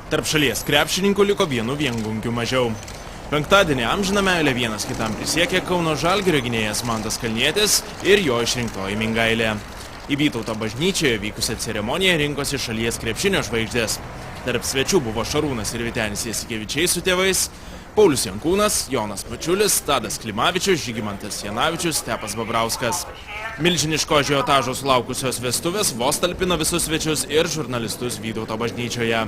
Tarp šalies krepšininkų liko vienu viengungiu mažiau. Penktadienį amžiną meilę vienas kitam prisiekė Kauno Žalgirio gynėjas Mantas Kalnietis ir jo išrinktoji Mingailė. Į Vytauto bažnyčioje vykusią ceremoniją rinkosi šalies krepšinio žvaigždės. Tarp svečių buvo Šarūnas ir Vytenis Jasikevičiai su tėvais, Paulius Jankūnas, Jonas Pačiulis, Tadas Klimavičius, Žygimantas Janavičius, Stepas Babrauskas. Milžiniško ažiotažo sulaukusios vestuvės vos talpino visus svečius ir žurnalistus Vytauto bažnyčioje.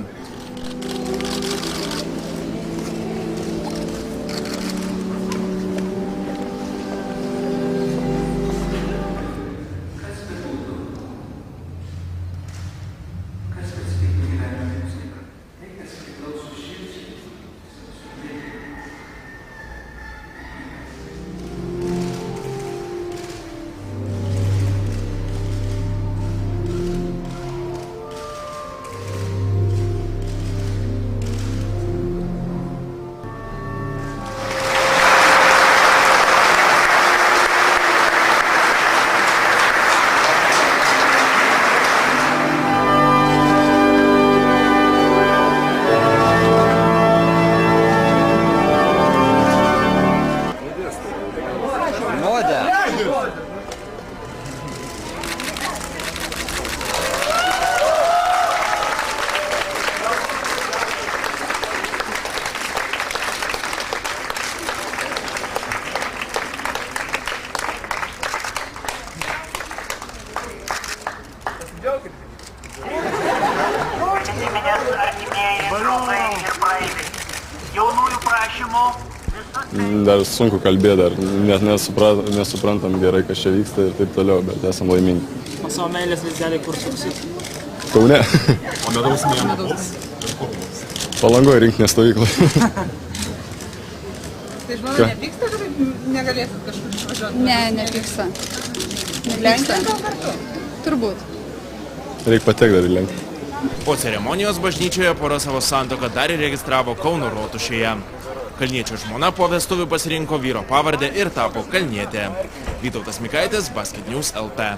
Jaunųjų prašymų. Dar sunku kalbėti, dar net nesuprantam gerai, kas čia vyksta ir taip toliau, bet esam laimingi. O savo meilės vaizdeliai kur suksit? Kaune. O medaus mėnuo? Palangoje rinktinės stovykloje. Tai žmona nepyksta, kad negalėsit kažkur išvažiuoti? Ne, nepyksta. Lenkija gal kartu? Turbūt. Reikia patekti dar į Lenkiją. Po ceremonijos bažnyčioje pora savo santuoką dar įregistravo Kauno Rotušėje. Kalniečio žmona po vestuvių pasirinko vyro pavardę ir tapo Kalnietė. Vytautas Mikaitis, Basket News LT.